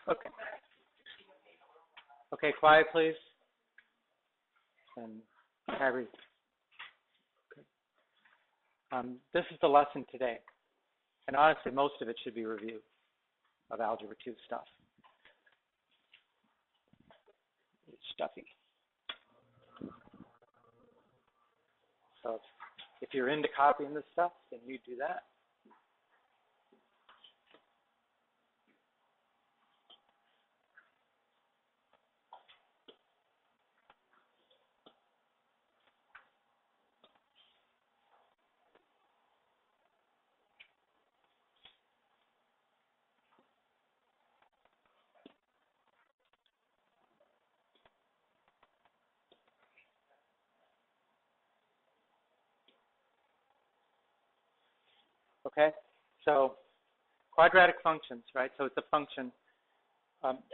Okay. Okay, quiet, please. And Kyrie. This is the lesson today. And honestly, most of it should be review of Algebra 2 stuff. It's stuffy. So if you're into copying this stuff, then you do that. Okay, so quadratic functions, right? So it's a function.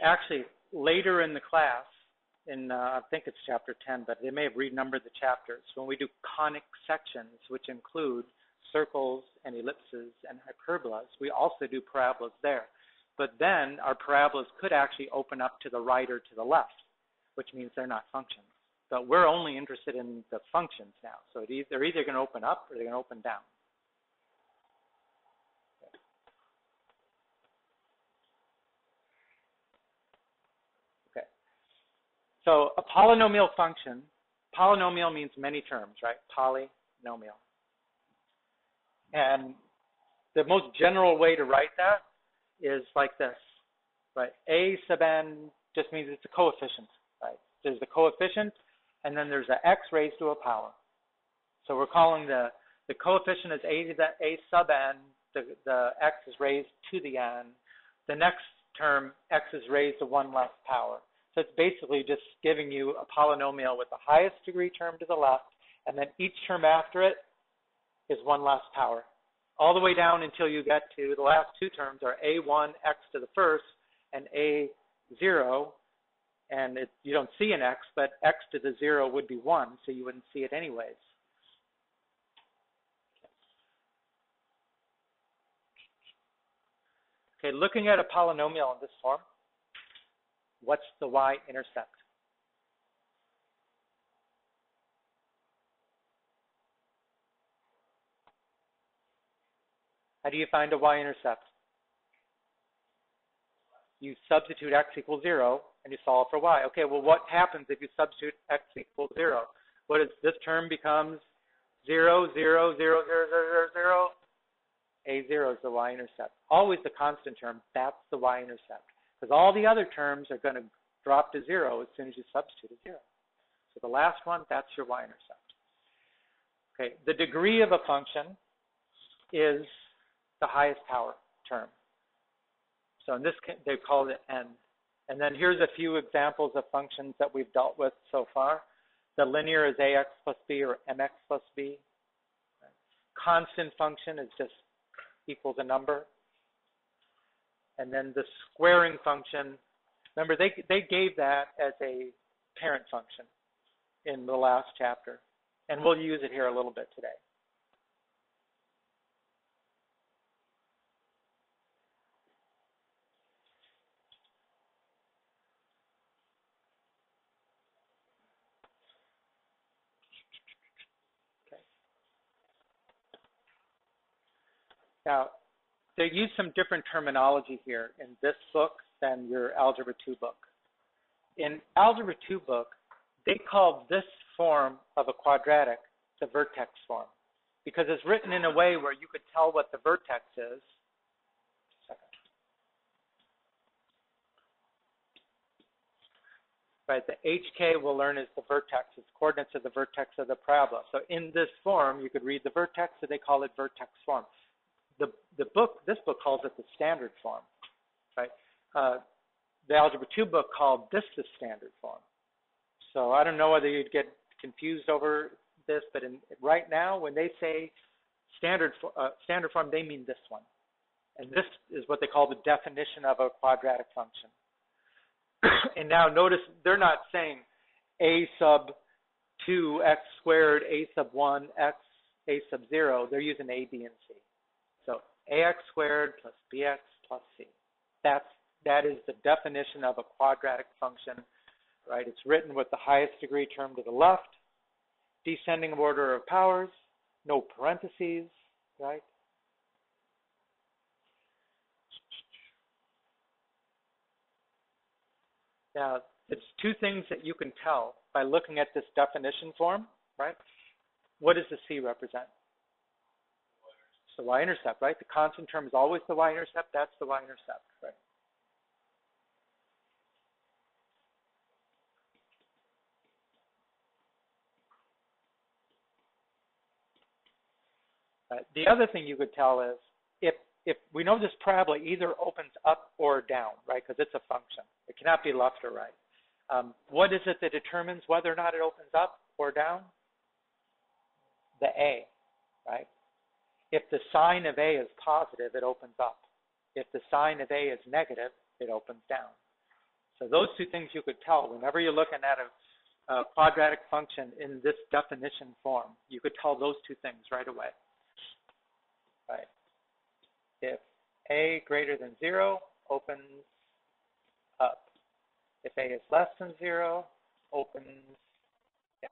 Actually, later in the class, I think it's chapter 10, but they may have renumbered the chapters. When we do conic sections, which include circles and ellipses and hyperbolas, we also do parabolas there. But then our parabolas could actually open up to the right or to the left, which means they're not functions. But we're only interested in the functions now. So they're either going to open up or they're going to open down. Okay. So a polynomial function, polynomial means many terms, right? Polynomial. And the most general way to write that is like this, right? A sub n just means it's a coefficient, right? There's the coefficient, and then there's an x raised to a power. So we're calling the coefficient is a sub n, the x is raised to the n. The next term, x is raised to 1 less power. So it's basically just giving you a polynomial with the highest degree term to the left, and then each term after it is 1 less power. All the way down until you get to the last two terms are a1 x to the first and a0, and you don't see an x, but x to the 0 would be 1, so you wouldn't see it anyways. Okay, looking at a polynomial in this form, what's the y-intercept? How do you find a y-intercept? You substitute x equals 0, and you solve for y. Okay, well, what happens if you substitute x equals 0? What is this term becomes 0, 0, 0, 0, 0, 0, 0. A0 is the y-intercept. Always the constant term, that's the y-intercept. Because all the other terms are going to drop to 0 as soon as you substitute a 0. So the last one, that's your y-intercept. Okay, the degree of a function is the highest power term. So in this case, they call it n. And then here's a few examples of functions that we've dealt with so far. The linear is ax plus b or mx plus b. Constant function is just equals a number. And then the squaring function, remember they gave that as a parent function in the last chapter. And we'll use it here a little bit today. Now, they use some different terminology here in this book than your Algebra 2 book. In Algebra 2 book, they call this form of a quadratic the vertex form because it's written in a way where you could tell what the vertex is. Right, the HK we'll learn is the vertex. It's coordinates of the vertex of the parabola. So in this form, you could read the vertex, so they call it vertex form. This book calls it the standard form, right? The Algebra 2 book called this the standard form. So I don't know whether you'd get confused over this, but right now, when they say standard form, they mean this one. And this is what they call the definition of a quadratic function. And now notice they're not saying a sub 2 x squared, a sub 1 x, a sub 0. They're using a, b, and c. So ax squared plus bx plus c. That's That is the definition of a quadratic function, right? It's written with the highest degree term to the left, descending order of powers, no parentheses, right? Now, it's two things that you can tell by looking at this definition form, right? What does the C represent? It's the y-intercept, right? The constant term is always the y-intercept. That's the y-intercept, right? The other thing you could tell is if we know this parabola either opens up or down, right? Because it's a function. It cannot be left or right. What is it that determines whether or not it opens up or down? The A, right? If the sign of A is positive, it opens up. If the sign of A is negative, it opens down. So those two things you could tell. Whenever you're looking at a quadratic function in this definition form, you could tell those two things right away. Right. If A greater than 0, opens up. If A is less than 0, opens down.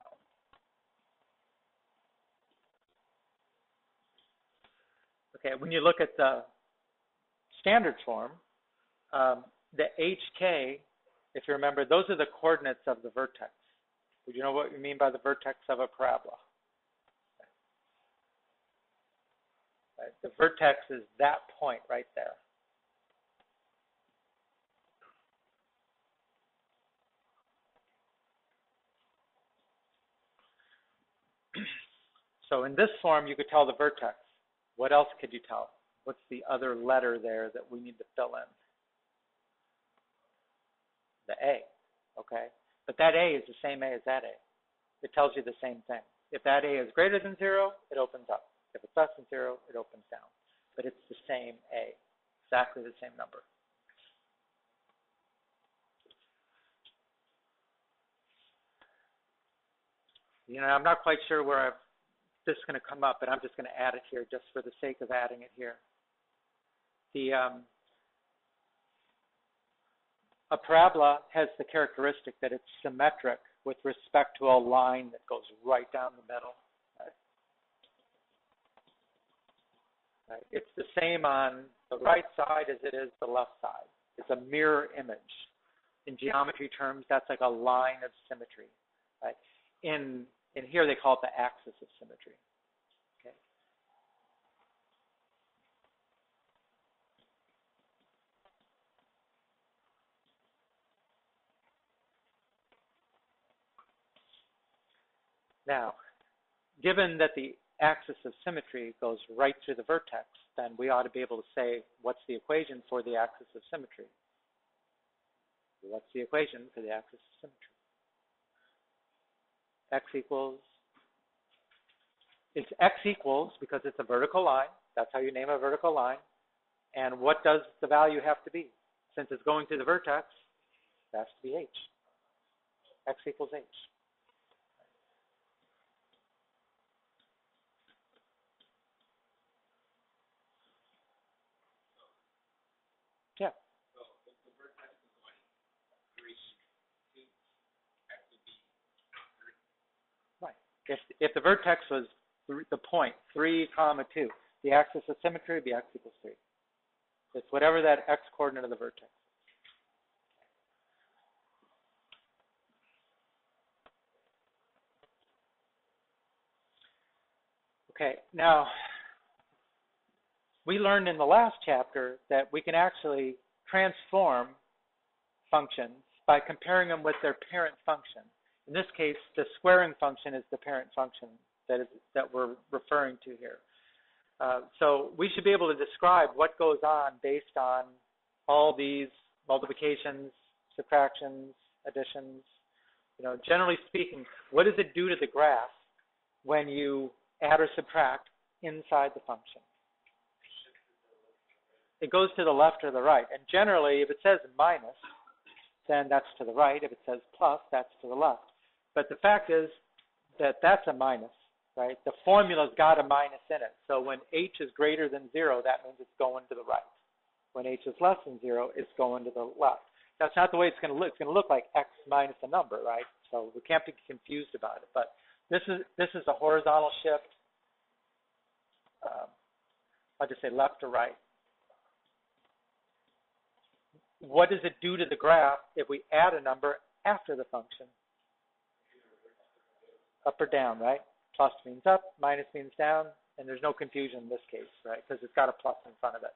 Okay, when you look at the standard form, the HK, if you remember, those are the coordinates of the vertex. Would you know what we mean by the vertex of a parabola? Right. The vertex is that point right there. So in this form, you could tell the vertex. What else could you tell? What's the other letter there that we need to fill in? The A, okay? But that A is the same A as that A. It tells you the same thing. If that A is greater than 0, it opens up. If it's less than 0, it opens down. But it's the same A, exactly the same number. You know, I'm not quite sure where this is going to come up, but I'm just going to add it here just for the sake of adding it here. A parabola has the characteristic that it's symmetric with respect to a line that goes right down the middle. Right? It's the same on the right side as it is the left side. It's a mirror image. In geometry terms, that's like a line of symmetry. Right? In here, they call it the axis of symmetry. Okay. Now, given that the axis of symmetry goes right through the vertex, then we ought to be able to say, what's the equation for the axis of symmetry? What's the equation for the axis of symmetry? X equals, it's X equals because it's a vertical line. That's how you name a vertical line. And what does the value have to be? Since it's going through the vertex, it has to be H. X equals H. Yeah. Right. If the vertex was the point, 3, 2, the axis of symmetry would be X equals 3. It's whatever that X coordinate of the vertex. Okay, now, we learned in the last chapter that we can actually transform functions by comparing them with their parent function. In this case, the squaring function is the parent function that we're referring to here. So we should be able to describe what goes on based on all these multiplications, subtractions, additions. You know, generally speaking, what does it do to the graph when you add or subtract inside the function? It goes to the left or the right. And generally, if it says minus, then that's to the right. If it says plus, that's to the left. But the fact is that that's a minus, right? The formula's got a minus in it. So when H is greater than 0, that means it's going to the right. When h is less than 0, it's going to the left. That's not the way it's going to look. It's going to look like x minus a number, right? So we can't be confused about it. But this is a horizontal shift. I'll just say left to right. What does it do to the graph if we add a number after the function? Up or down, right? Plus means up, minus means down, and there's no confusion in this case, right? Because it's got a plus in front of it.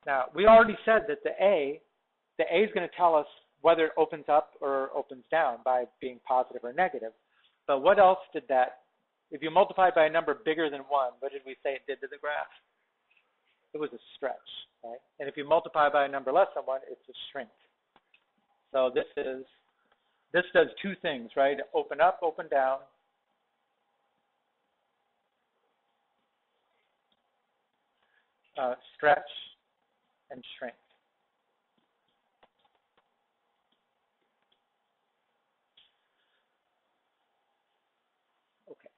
Now, we already said that the A is going to tell us whether it opens up or opens down by being positive or negative. But what else did that, if you multiply by a number bigger than 1, what did we say it did to the graph? It was a stretch, right? And if you multiply by a number less than 1, it's a shrink. So this does two things, right? Open up, open down. Stretch and shrink. Okay.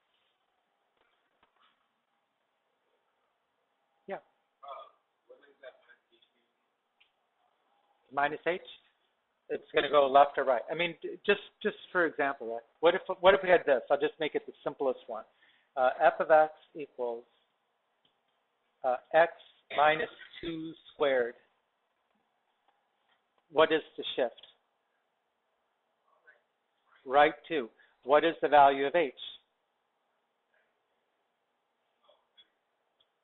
Yeah. What is that minus h? It's going to go left or right. I mean, just for example, right? What if we had this? I'll just make it the simplest one. F of x equals x minus 2 squared. What is the shift? Right 2. What is the value of h?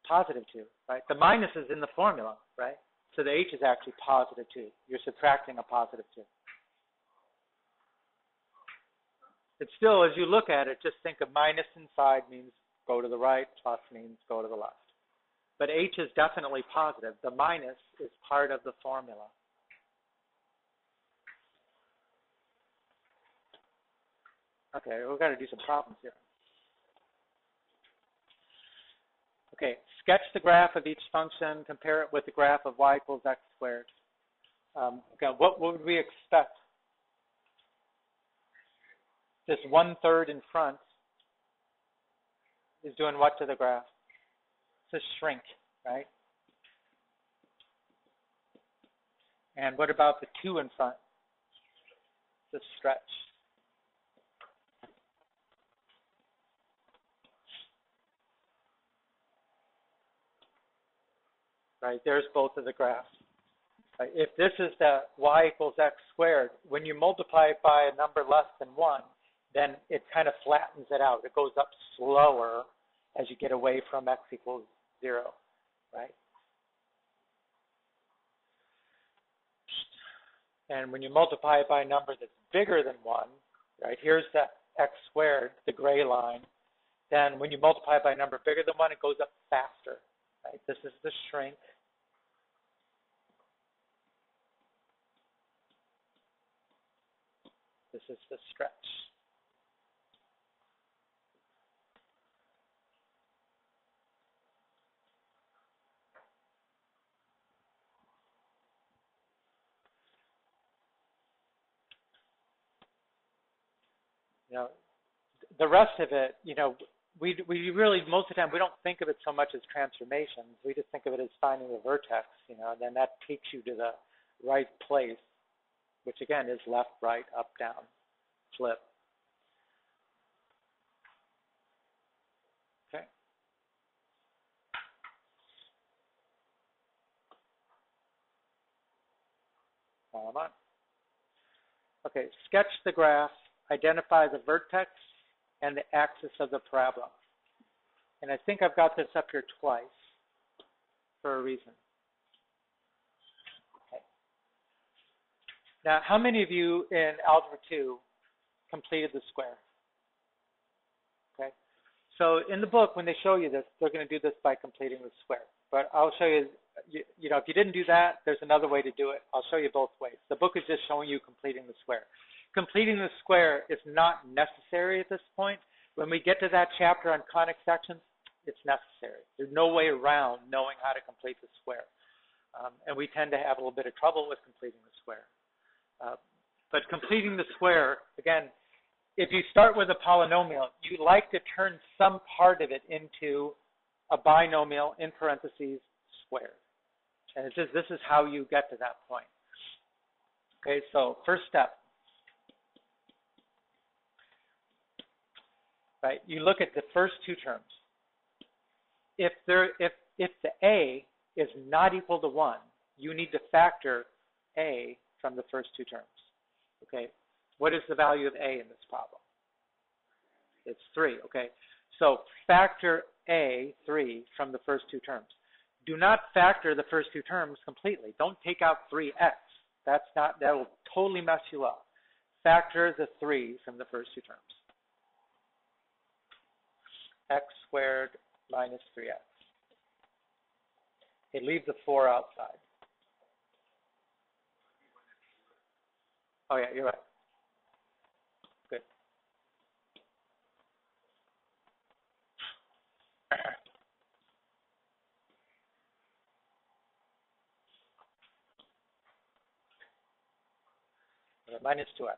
Positive 2, right? The minus is in the formula, right? So the h is actually positive 2. You're subtracting a positive 2. It's still, as you look at it, just think of minus inside means go to the right, plus means go to the left. But h is definitely positive. The minus is part of the formula. Okay, we've got to do some problems here. Okay, sketch the graph of each function, compare it with the graph of y equals x squared. Okay, what would we expect? This 1/3 in front is doing what to the graph? It's a shrink, right? And what about the 2 in front? It's a stretch. Right, there's both of the graphs. Right? If this is the y equals x squared, when you multiply it by a number less than 1, then it kind of flattens it out. It goes up slower as you get away from x equals 0, right? And when you multiply it by a number that's bigger than 1, right, here's the x squared, the gray line. Then when you multiply it by a number bigger than 1, it goes up faster, right? This is the shrink. This is the stretch. You know, the rest of it, you know, we really, most of the time, we don't think of it so much as transformations. We just think of it as finding the vertex, you know, and then that takes you to the right place, which again is left, right, up, down, flip. Okay. While I'm on. Okay, sketch the graph, identify the vertex and the axis of the parabola. And I think I've got this up here twice for a reason. Okay. Now, how many of you in Algebra 2 completed the square? Okay. So in the book, when they show you this, they're going to do this by completing the square. But I'll show you, you know, if you didn't do that, there's another way to do it. I'll show you both ways. The book is just showing you completing the square. Completing the square is not necessary at this point. When we get to that chapter on conic sections, it's necessary. There's no way around knowing how to complete the square. And we tend to have a little bit of trouble with completing the square. But completing the square, again, if you start with a polynomial, you like to turn some part of it into a binomial in parentheses squared. And it's just, this is how you get to that point. Okay, so first step. Right, you look at the first two terms. If the A is not equal to 1, you need to factor A from the first two terms. Okay, what is the value of A in this problem? It's 3, okay. So factor A, 3, from the first two terms. Do not factor the first two terms completely. Don't take out 3x. That will totally mess you up. Factor the 3 from the first two terms. X squared minus 3x. Okay, leave the 4 outside. Oh yeah, you're right. Good. Minus 2x.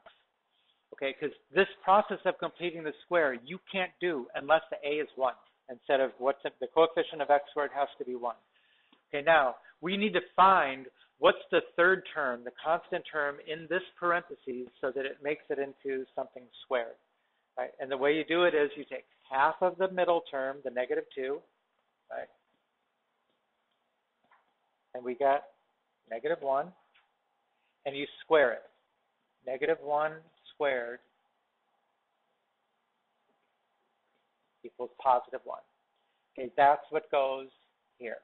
Okay, because this process of completing the square you can't do unless the A is 1 instead of what's the coefficient of x squared has to be 1. Okay, now we need to find what's the third term, the constant term in this parentheses so that it makes it into something squared. Right? And the way you do it is you take half of the middle term, the negative 2, right? And we got negative 1, and you square it. Negative 1 squared equals positive 1. Okay, that's what goes here.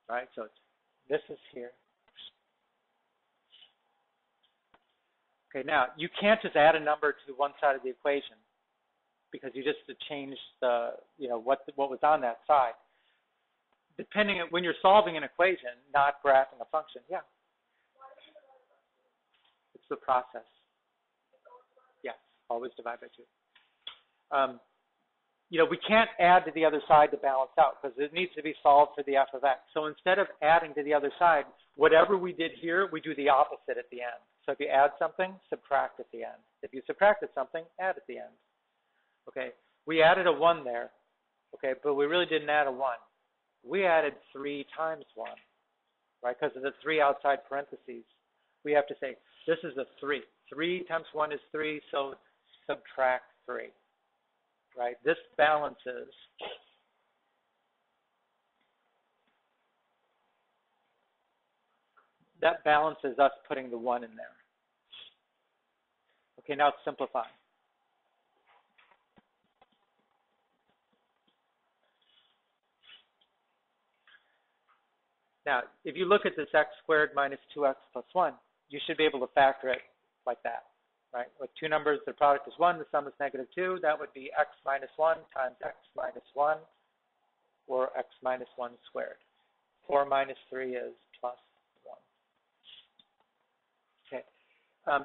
Right, so this is here. Okay, now you can't just add a number to one side of the equation because you just changed the, what was on that side. Depending on when you're solving an equation, not graphing a function, yeah. It's the process. Yes, always divide by 2. We can't add to the other side to balance out because it needs to be solved for the f of x. So instead of adding to the other side, whatever we did here, we do the opposite at the end. So if you add something, subtract at the end. If you subtracted something, add at the end. Okay, we added a 1 there, okay, but we really didn't add a 1. We added 3 times 1, right, because of the 3 outside parentheses. We have to say, this is a 3. 3 times 1 is 3, so subtract 3, right? This balances. That balances us putting the 1 in there. Okay, now it's simplifying. Now, if you look at this x squared minus 2x plus 1, you should be able to factor it like that, right? With two numbers, the product is 1, the sum is negative 2. That would be x minus 1 times x minus 1, or x minus 1 squared. 4 minus 3 is plus 1. Okay.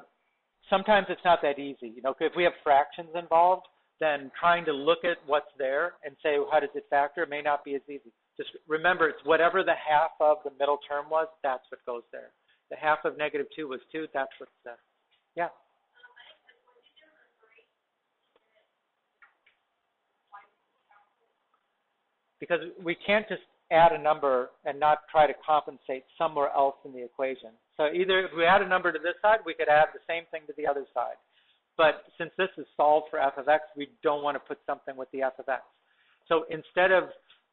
Sometimes it's not that easy. If we have fractions involved, then trying to look at what's there and say, well, how does it factor, may not be as easy. Just remember, it's whatever the half of the middle term was, that's what goes there. The half of negative 2 was 2, that's what's there. Yeah? Because we can't just add a number and not try to compensate somewhere else in the equation. So either if we add a number to this side, we could add the same thing to the other side. But since this is solved for f of x, we don't want to put something with the f of x. So instead of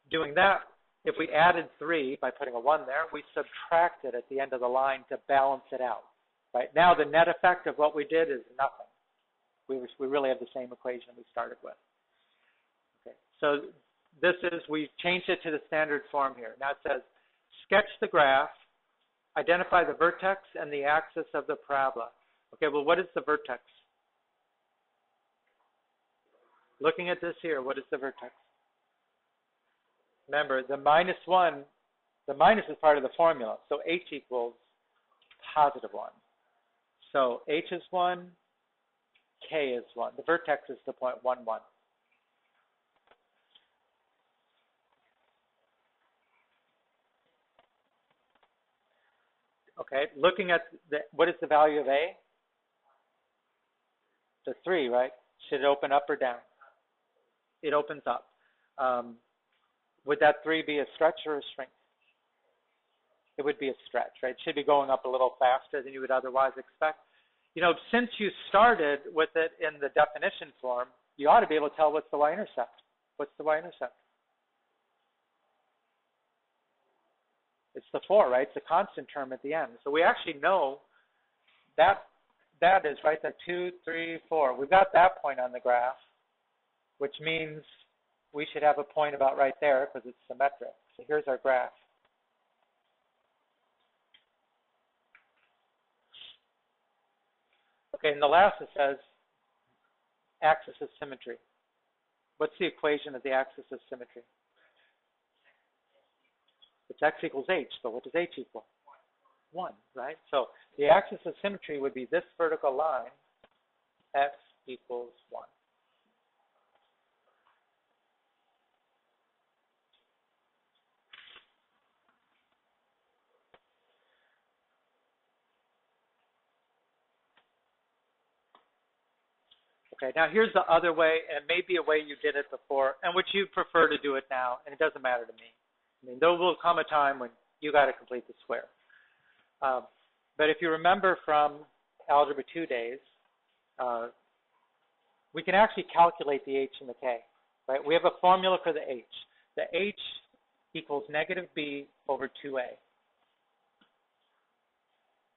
doing that, if we added 3 by putting a 1 there, we subtract it at the end of the line to balance it out. Right now, the net effect of what we did is nothing. We really have the same equation we started with. Okay, so this is, we changed it to the standard form here. Now it says, sketch the graph, identify the vertex and the axis of the parabola. Okay, well, what is the vertex? Looking at this here, what is the vertex? Remember, the minus 1, the minus is part of the formula, so h equals positive 1. So h is 1, k is 1. The vertex is the point 1, 1. Okay, looking at what is the value of A? The 3, right? Should it open up or down? It opens up. Would that 3 be a stretch or a shrink? It would be a stretch, right? It should be going up a little faster than you would otherwise expect. You know, since you started with it in the definition form, you ought to be able to tell what's the y-intercept. What's the y-intercept? It's the 4, right? It's a constant term at the end. So we actually know that is right there, 2, 3, 4. We've got that point on the graph, which means we should have a point about right there because it's symmetric. So here's our graph. Okay, and the last it says axis of symmetry. What's the equation of the axis of symmetry? It's x equals h, but what does h equal? 1, right? So the axis of symmetry would be this vertical line, x equals 1. Okay, now here's the other way, and maybe a way you did it before, and which you prefer to do it now, and it doesn't matter to me. I mean, there will come a time when you got to complete the square. But if you remember from Algebra 2 days, we can actually calculate the h and the k, right? We have a formula for the h. The h equals negative b over 2a,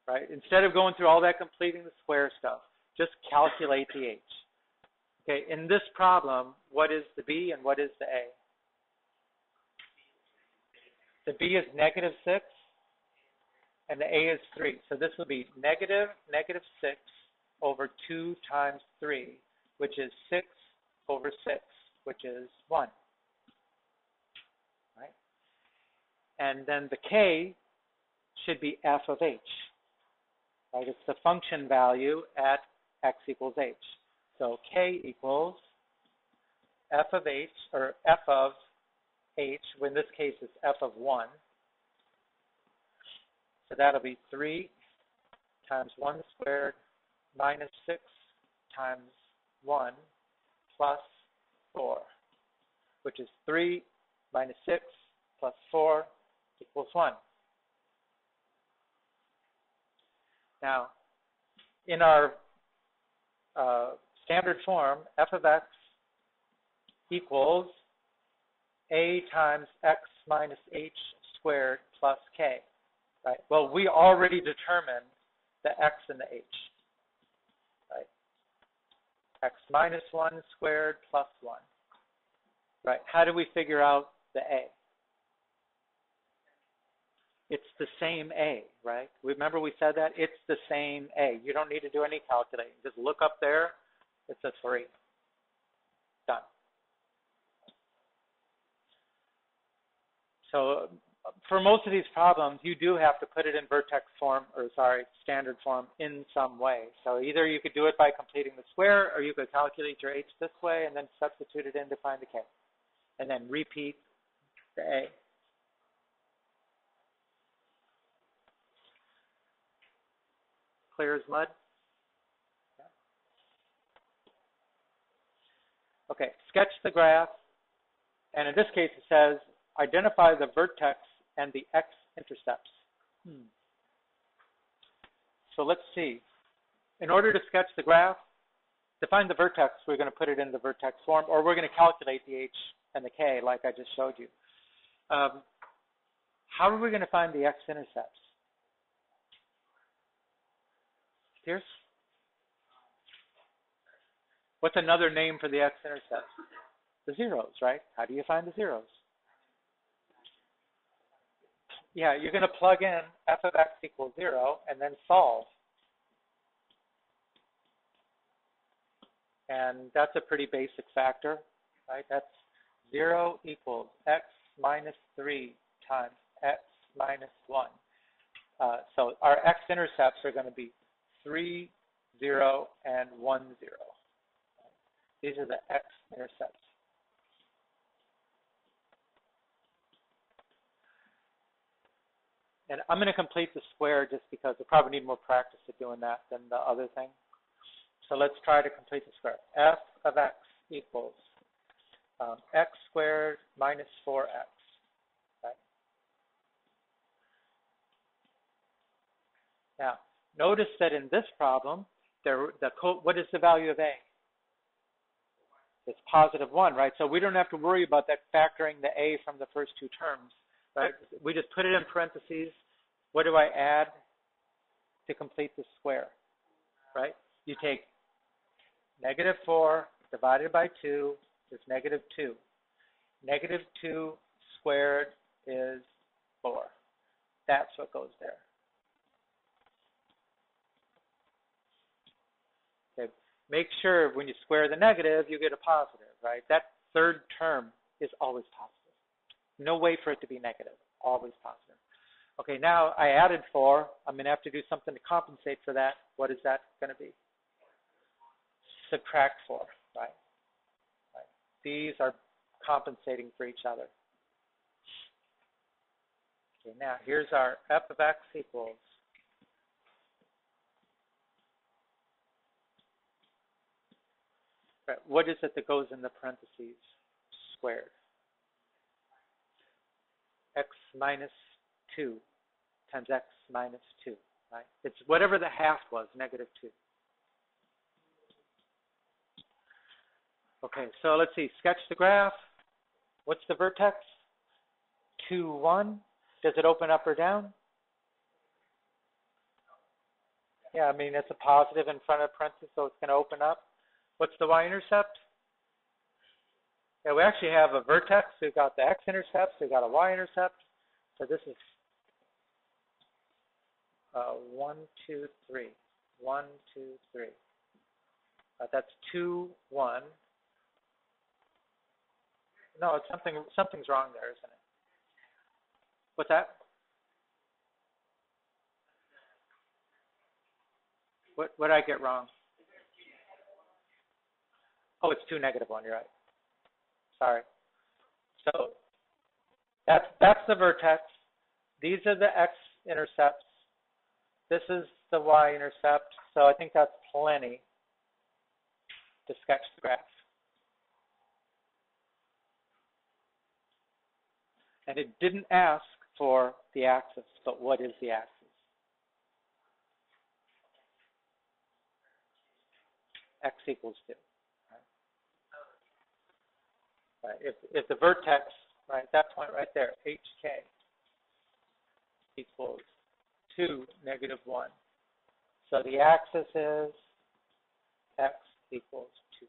right? Instead of going through all that completing the square stuff, just calculate the h. Okay, in this problem, what is the b and what is the a? The b is negative 6, and the a is 3. So this will be negative 6 over 2 times 3, which is 6 over 6, which is 1. Right? And then the k should be f of h. Right? It's the function value at x equals h. So k equals f of h, or f of h, in this case it's f of 1. So that'll be 3 times 1 squared minus 6 times 1 plus 4, which is 3 minus 6 plus 4 equals 1. Now, in our standard form, f of x equals a times x minus h squared plus k. Right? Well, we already determined the x and the h. Right? X minus 1 squared plus 1. Right? How do we figure out the a? It's the same a, right? Remember we said that? It's the same a. You don't need to do any calculating. Just look up there. It's a 3. Done. So for most of these problems, you do have to put it in vertex form, or standard form in some way. So either you could do it by completing the square, or you could calculate your h this way and then substitute it in to find the k. And then repeat the a. Clear as mud? Okay, sketch the graph. And in this case, it says, identify the vertex and the x-intercepts. So let's see. In order to sketch the graph, to find the vertex, we're going to put it in the vertex form, or we're going to calculate the h and the k like I just showed you. How are we going to find the x-intercepts? Pierce? What's another name for the x-intercepts? The zeros, right? How do you find the zeros? Yeah, you're going to plug in f of x equals 0 and then solve. And that's a pretty basic factor, right? That's 0 equals x minus 3 times x minus 1. So our x-intercepts are going to be 3, 0, and 1, 0. These are the x-intercepts. And I'm going to complete the square just because I probably need more practice at doing that than the other thing. So let's try to complete the square. F of x equals x squared minus 4x. Right? Now, notice that in this problem, what is the value of a? It's positive 1, right? So we don't have to worry about that factoring the a from the first two terms, right? We just put it in parentheses. What do I add to complete the square, right? You take negative 4 divided by 2 is negative 2. Negative 2 squared is 4. That's what goes there. Okay. Make sure when you square the negative, you get a positive, right? That third term is always positive. No way for it to be negative. Always positive. Okay, now I added 4. I'm going to have to do something to compensate for that. What is that going to be? Subtract 4, right? These are compensating for each other. Okay, now here's our f of x equals what is it that goes in the parentheses? Squared. X minus 2 times x minus 2, right? It's whatever the half was, negative 2. Okay, so let's see. Sketch the graph. What's the vertex? 2, 1. Does it open up or down? Yeah, I mean, it's a positive in front of parentheses, so it's going to open up. What's the y-intercept? Yeah, we actually have a vertex. We've got the x-intercept. We've got a y-intercept. So this is 1, 2, 3. 1, 2, 3. That's 2, 1. No, it's something's wrong there, isn't it? What's that? What did I get wrong? Oh, it's 2, negative 1. You're right. Sorry. So that's the vertex. These are the x-intercepts. This is the y-intercept. So I think that's plenty to sketch the graph. And it didn't ask for the axis, but what is the axis? X equals 2. Right? If the vertex, right, that point right there, HK, equals 2, negative 1. So the axis is x equals 2.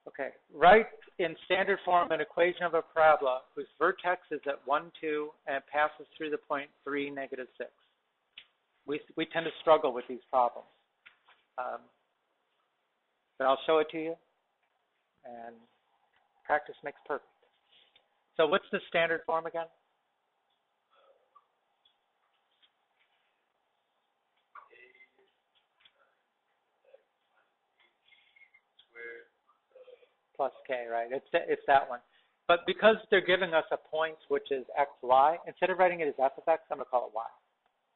Okay, write in standard form an equation of a parabola whose vertex is at 1, 2, and passes through the point 3, negative 6. We tend to struggle with these problems. But I'll show it to you, and practice makes perfect. So what's the standard form again? Plus k, right? It's that one. But because they're giving us a point which is x, y, instead of writing it as f of x, I'm going to call it y.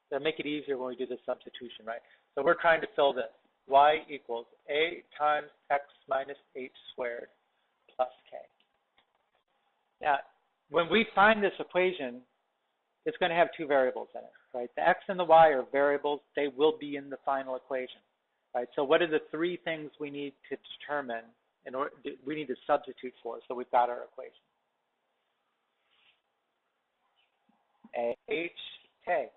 That'll make it easier when we do the substitution, right? So we're trying to fill this. Y equals a times x minus h squared plus k. Now, when we find this equation, it's going to have two variables in it, right? The x and the y are variables. They will be in the final equation, right? So what are the three things we need to determine in order we need to substitute for? So we've got our equation. A, H, K.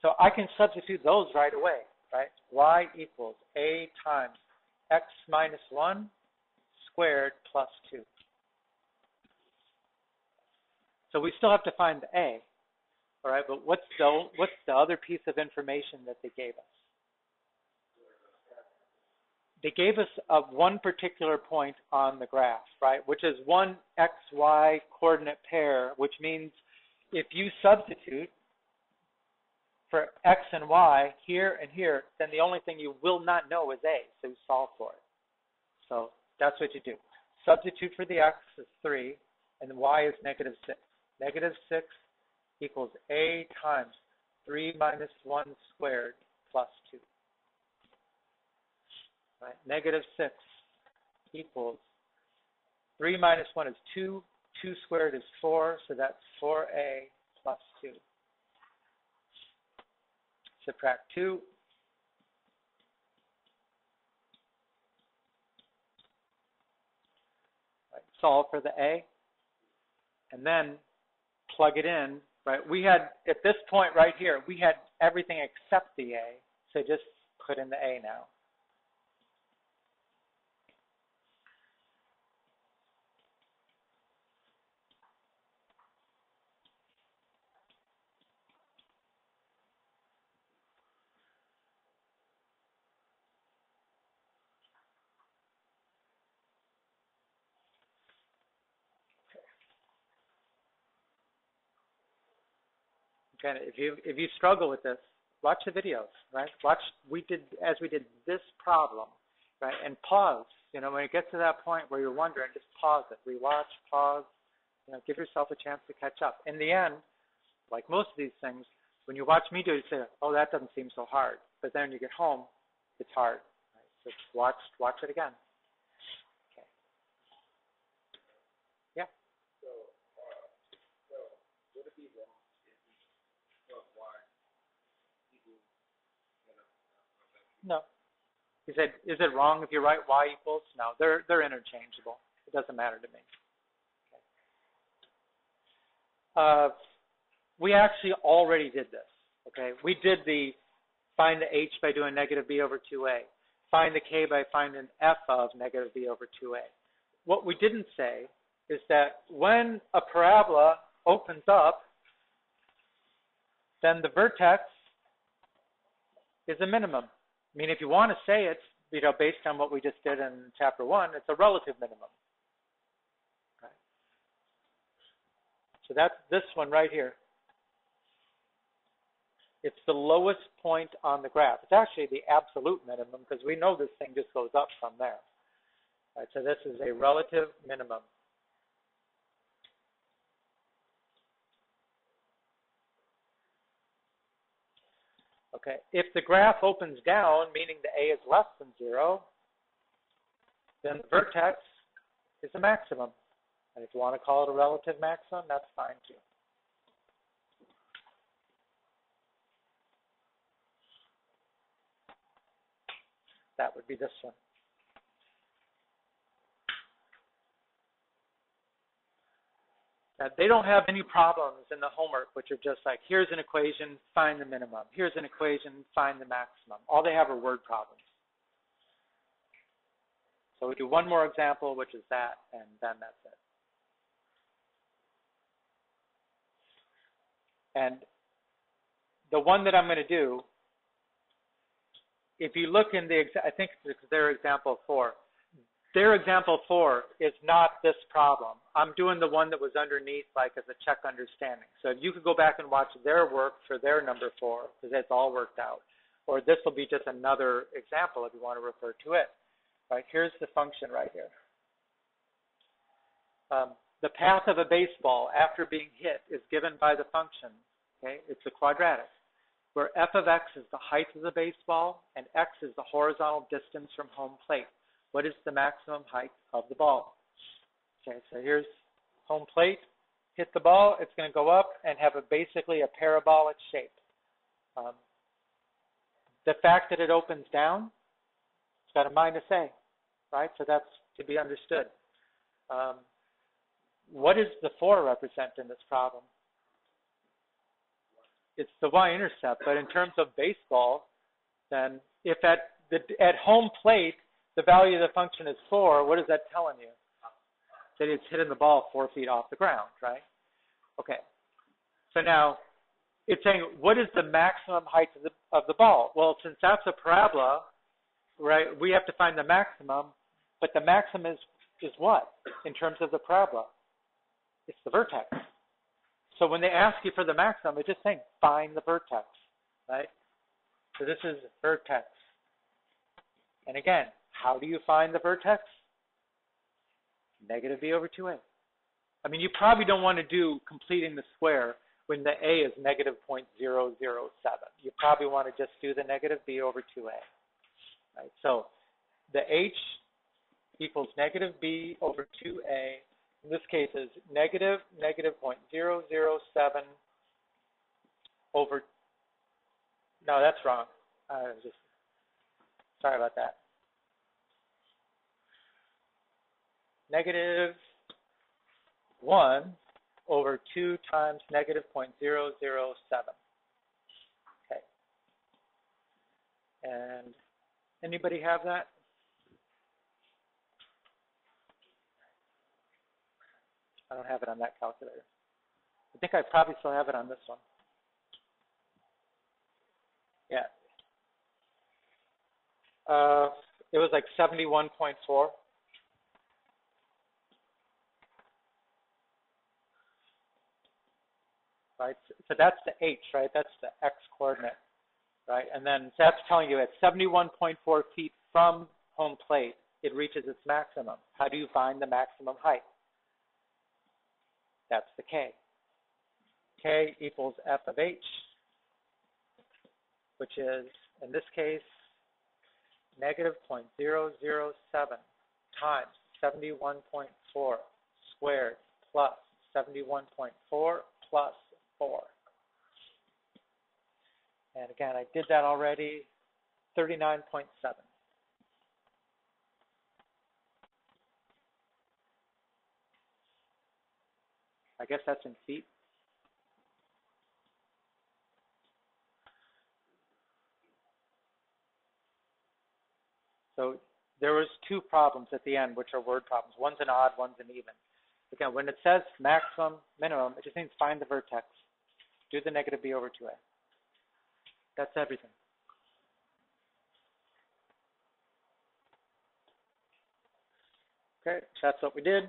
So I can substitute those right away, right? Y equals a times x minus 1 squared plus 2. So we still have to find the a, all right? But what's the other piece of information that they gave us? They gave us one particular point on the graph, right? Which is one x, y coordinate pair, which means if you substitute for x and y here and here, then the only thing you will not know is a, so you solve for it. So that's what you do. Substitute for the x is 3, and the y is negative 6. Negative 6 equals a times 3 minus 1 squared plus 2. Right? Negative 6 equals 3 minus 1 is 2. 2 squared is 4, so that's 4a plus 2. Subtract 2. Right, solve for the a, and then plug it in. Right, we had, at this point right here, we had everything except the a, so just put in the a now. Again, if you struggle with this, watch the videos, right? Watch we did this problem, right? And pause. You know, when it gets to that point where you're wondering, just pause it. Rewatch, pause. You know, give yourself a chance to catch up. In the end, like most of these things, when you watch me do it, you say, "Oh, that doesn't seem so hard." But then when you get home, it's hard. Right? So just watch it again. Okay. Yeah. So would it be wrong if we put y equals No. He said, is it wrong if you write y equals? No, they're interchangeable. It doesn't matter to me. Okay. We actually already did this. Okay, we did the find the h by doing negative b over 2a. Find the k by finding f of negative b over 2a. What we didn't say is that when a parabola opens up, then the vertex is a minimum. I mean, if you want to say it, you know, based on what we just did in chapter 1, it's a relative minimum. Okay. So that's this one right here. It's the lowest point on the graph. It's actually the absolute minimum because we know this thing just goes up from there. Right, so this is a relative minimum. Okay, if the graph opens down, meaning the a is less than 0, then the vertex is a maximum. And if you want to call it a relative maximum, that's fine too. That would be this one. Now, they don't have any problems in the homework, which are just like, here's an equation, find the minimum. Here's an equation, find the maximum. All they have are word problems. So we do one more example, which is that, and then that's it. And the one that I'm going to do, if you look in the, I think it's their example 4. Their example 4 is not this problem. I'm doing the one that was underneath, like as a check understanding. So you could go back and watch their work for their number 4, because it's all worked out. Or this will be just another example if you want to refer to it. Right, here's the function right here. The path of a baseball after being hit is given by the function. Okay, it's a quadratic, where f of x is the height of the baseball and x is the horizontal distance from home plate. What is the maximum height of the ball? Okay, so here's home plate. Hit the ball, it's going to go up and have basically a parabolic shape. The fact that it opens down, it's got a minus a, right? So that's to be understood. What does the 4 represent in this problem? It's the y-intercept, but in terms of baseball, then if at home plate, the value of the function is 4, what is that telling you? That it's hitting the ball 4 feet off the ground, right? Okay. So now, it's saying, what is the maximum height of the ball? Well, since that's a parabola, right, we have to find the maximum, but the maximum is what in terms of the parabola? It's the vertex. So when they ask you for the maximum, it's just saying find the vertex, right? So this is vertex. And again, how do you find the vertex? Negative b over 2a. I mean, you probably don't want to do completing the square when the a is negative 0.007. You probably want to just do the negative b over 2a. Right? So the h equals negative b over 2a. In this case is negative 0.007 over, no, that's wrong. Sorry about that. Negative 1 over 2 times negative 0.007. Okay. And anybody have that? I don't have it on that calculator. I think I probably still have it on this one. Yeah. It was like 71.4. Right? So that's the h, right? That's the x coordinate, right? And then that's telling you at 71.4 feet from home plate, it reaches its maximum. How do you find the maximum height? That's the k. K equals f of h, which is, in this case, negative 0.007 times 71.4 squared plus 71.4 plus 4. And again, I did that already, 39.7. I guess that's in feet. So there was 2 problems at the end, which are word problems. One's an odd, one's an even. Again, when it says maximum, minimum, it just means find the vertex. Do the negative b over 2a. That's everything. Okay, that's what we did.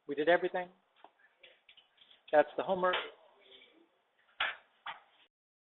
We did everything. That's the homework.